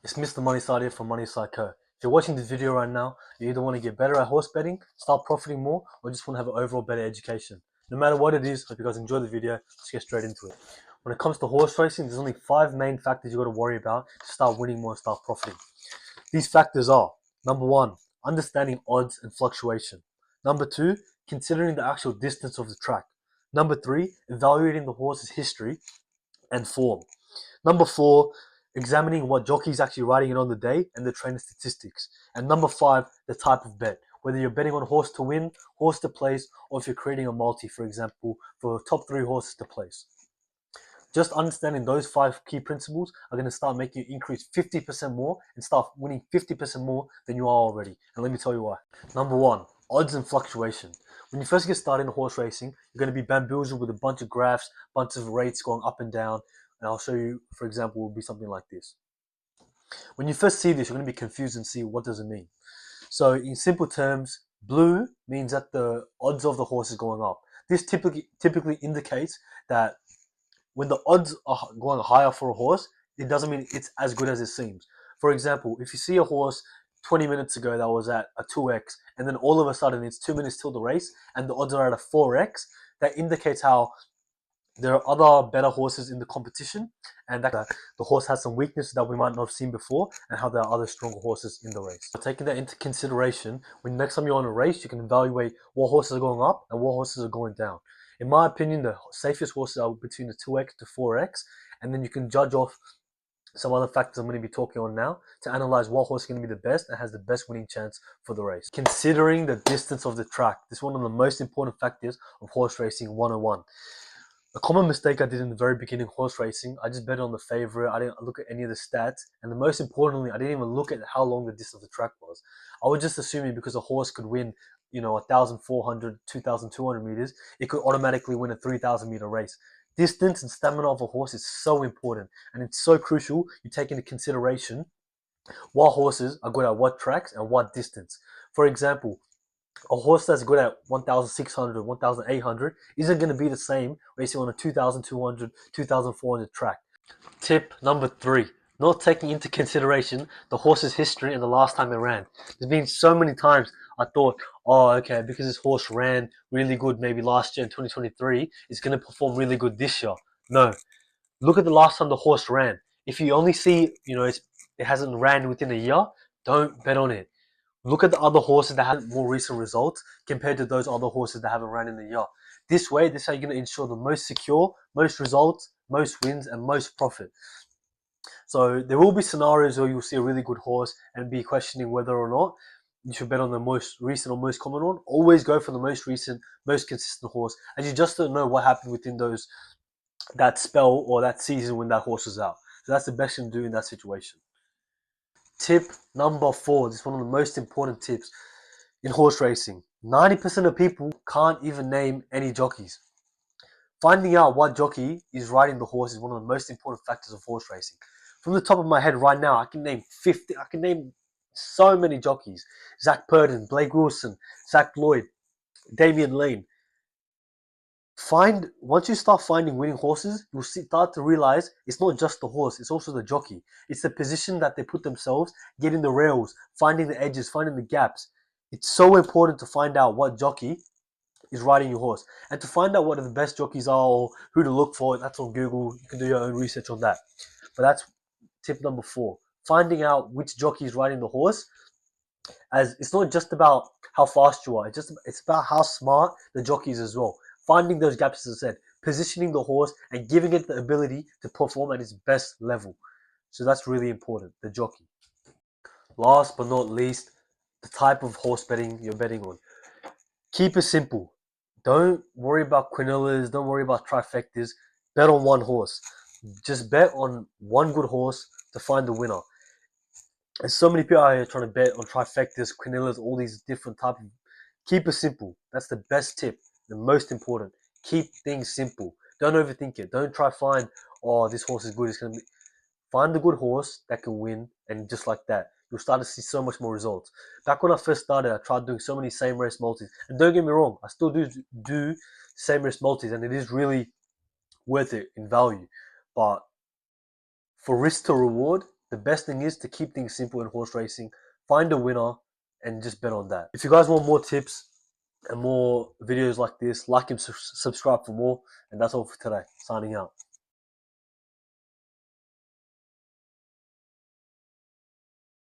It's Mr. Money Side here from Money Side Co. If you're watching this video right now, you either want to get better at horse betting, start profiting more, or just want to have an overall better education. No matter what it is, hope you guys enjoy the video. Let's get straight into it. When it comes to horse racing, there's only 5 main factors you got to worry about to start winning more and start profiting. These factors are: number 1, understanding odds and fluctuation. Number 2, considering the actual distance of the track. Number 3, evaluating the horse's history and form. Number 4, examining what jockey is actually riding it on the day and the trainer statistics. And number 5, the type of bet. Whether you're betting on horse to win, horse to place, or if you're creating a multi, for example, for top 3 horses to place. Just understanding those 5 key principles are going to start making you increase 50% more and start winning 50% more than you are already. And let me tell you why. Number 1, odds and fluctuation. When you first get started in horse racing, you're going to be bamboozled with a bunch of graphs, bunch of rates going up and down. And I'll show you, for example, will be something like this. When you first see this, you're going to be confused and see what does it mean. So in simple terms, blue means that the odds of the horse is going up. This typically indicates that when the odds are going higher for a horse, it doesn't mean it's as good as it seems. For example, if you see a horse 20 minutes ago that was at a 2x, and then all of a sudden it's 2 minutes till the race, and the odds are at a 4x, that indicates how there are other better horses in the competition, and that the horse has some weaknesses that we might not have seen before, and how there are other stronger horses in the race. So taking that into consideration, when next time you're on a race, you can evaluate what horses are going up and what horses are going down. In my opinion, the safest horses are between the 2x to 4x, and then you can judge off some other factors I'm going to be talking on now to analyze what horse is going to be the best and has the best winning chance for the race. Considering the distance of the track, this is one of the most important factors of horse racing 101. A common mistake I did in the very beginning of horse racing, I just bet on the favorite. I didn't look at any of the stats, and the most importantly, I didn't even look at how long the distance of the track was. I was just assuming because a horse could win, 1,400, 2,200 meters, it could automatically win a 3,000 meter race. Distance and stamina of a horse is so important, and it's so crucial you take into consideration what horses are good at what tracks and what distance. For example, a horse that's good at 1,600, 1,800 isn't going to be the same racing on a 2,200, 2,400 track. Tip number 3, not taking into consideration the horse's history and the last time it ran. There's been so many times I thought, oh, okay, because this horse ran really good maybe last year in 2023, it's going to perform really good this year. No. Look at the last time the horse ran. If you only see, it hasn't ran within a year, don't bet on it. Look at the other horses that have more recent results compared to those other horses that haven't run in the year. This is how you're going to ensure the most secure, most results, most wins, and most profit. So there will be scenarios where you'll see a really good horse and be questioning whether or not you should bet on the most recent or most common one. Always go for the most recent, most consistent horse, as you just don't know what happened within that spell or that season when that horse was out. So that's the best you can do in that situation. Tip number 4, this is one of the most important tips in horse racing. 90% of people can't even name any jockeys. Finding out what jockey is riding the horse is one of the most important factors of horse racing. From the top of my head right now, I can name so many jockeys. Zach Purden, Blake Wilson, Zach Lloyd, Damian Lane. Once you start finding winning horses, you'll start to realize it's not just the horse, it's also the jockey. It's the position that they put themselves, getting the rails, finding the edges, finding the gaps. It's so important to find out what jockey is riding your horse. And to find out what the best jockeys are or who to look for, that's on Google. You can do your own research on that. But that's tip number 4. Finding out which jockey is riding the horse, as it's not just about how fast you are, it's about how smart the jockey is as well. Finding those gaps, as I said, positioning the horse and giving it the ability to perform at its best level. So that's really important, the jockey. Last but not least, the type of horse betting you're betting on. Keep it simple. Don't worry about quinillas, don't worry about trifectas. Bet on one horse. Just bet on one good horse to find the winner. There's so many people out here trying to bet on trifectas, quinillas, all these different types. Keep it simple. That's the best tip. The most important. Keep things simple. Don't overthink it. Don't try find, oh, this horse is good. It's gonna be. Find a good horse that can win, and just like that, you'll start to see so much more results. Back when I first started, I tried doing so many same race multis. And don't get me wrong, I still do same race multis, and it is really worth it in value. But for risk to reward, The best thing is to keep things simple in horse racing. Find a winner and just bet on that. If you guys want more tips and more videos like this, like and subscribe for more. And that's all for today. Signing out.